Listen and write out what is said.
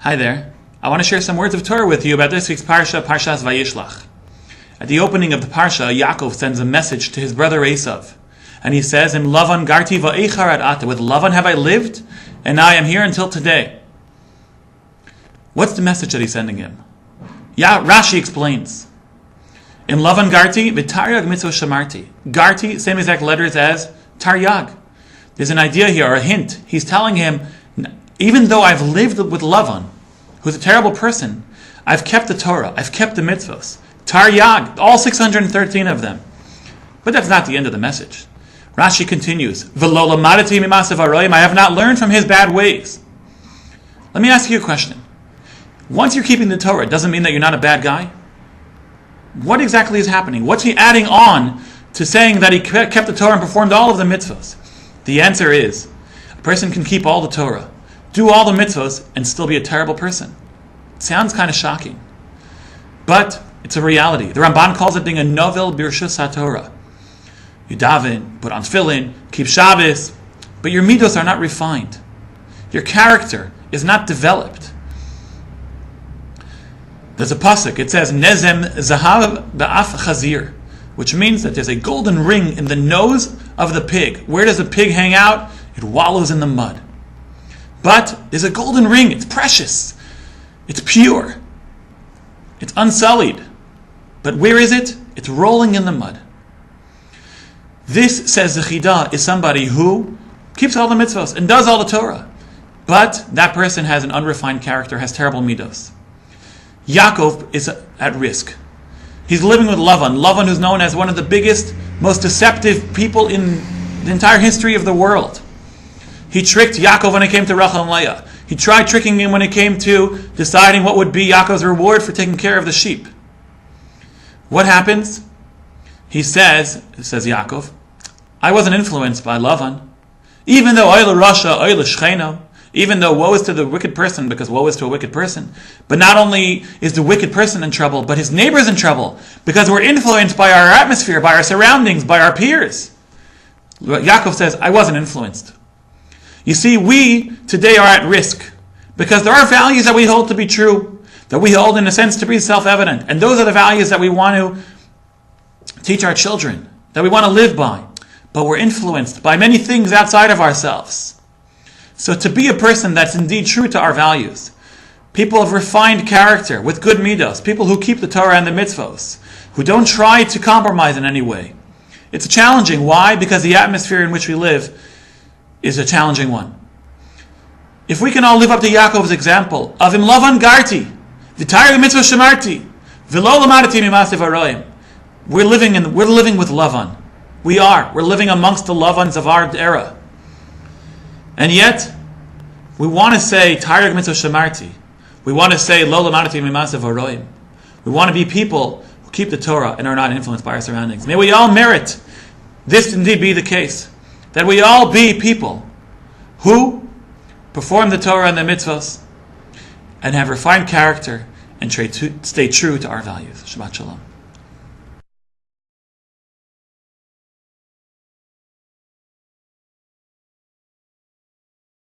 Hi there. I want to share some words of Torah with you about this week's Parsha, Parshas Vayishlach. At the opening of the Parsha, Yaakov sends a message to his brother Esav. And he says, Im Lavan garti va'eichar ad ata. With Lavan have I lived, and I am here until today. What's the message that he's sending him? Rashi explains. Im Lavan garti v'taryag mitzvah shamarti. Garti, same exact letters as taryag. There's an idea here, or a hint. He's telling him, even though I've lived with Lavan, who's a terrible person, I've kept the Torah, I've kept the mitzvahs. Taryag, all 613 of them. But that's not the end of the message. Rashi continues, V'lo lamadati mimasav haroim, I have not learned from his bad ways. Let me ask you a question. Once you're keeping the Torah, it doesn't mean that you're not a bad guy? What exactly is happening? What's he adding on to saying that he kept the Torah and performed all of the mitzvahs? The answer is, a person can keep all the Torah, do all the mitzvahs, and still be a terrible person. It sounds kind of shocking. But it's a reality. The Ramban calls it being a novel birshus haTorah. You daven, put on tefillin, keep Shabbos, but your midos are not refined. Your character is not developed. There's a pasuk, it says, Nezem zahav ba'af chazir, which means that there's a golden ring in the nose of the pig. Where does the pig hang out? It wallows in the mud. But there's a golden ring, it's precious, it's pure, it's unsullied. But where is it? It's rolling in the mud. This, says the Chidah, is somebody who keeps all the mitzvahs and does all the Torah. But that person has an unrefined character, has terrible midos. Yaakov is at risk. He's living with Lavan, who's known as one of the biggest, most deceptive people in the entire history of the world. He tricked Yaakov when it came to Rachel and Leah. He tried tricking him when it came to deciding what would be Yaakov's reward for taking care of the sheep. What happens? He says Yaakov, I wasn't influenced by Lavan. Even though Oil Rasha, Oil Shcheno, even though woe is to the wicked person, because woe is to a wicked person. But not only is the wicked person in trouble, but his neighbor's in trouble, because we're influenced by our atmosphere, by our surroundings, by our peers. Yaakov says, I wasn't influenced. You see, we today are at risk, because there are values that we hold to be true, that we hold in a sense to be self-evident, and those are the values that we want to teach our children, that we want to live by, but we're influenced by many things outside of ourselves. So to be a person that's indeed true to our values, people of refined character, with good midos, people who keep the Torah and the mitzvos, who don't try to compromise in any way, it's challenging. Why? Because the atmosphere in which we live is a challenging one. If we can all live up to Yaakov's example of Im Lavan garti, v'taryag mitzvah shamarti, v'lo lamadati mimasav haroim, we're living with Lavan. We're living amongst the Lavans of our era. And yet, we want to say taryag mitzvah shamarti. We want to say lo lamadati mimasav haroim. We want to be people who keep the Torah and are not influenced by our surroundings. May we all merit this indeed be the case. That we all be people who perform the Torah and the mitzvahs and have refined character and stay true to our values. Shabbat Shalom.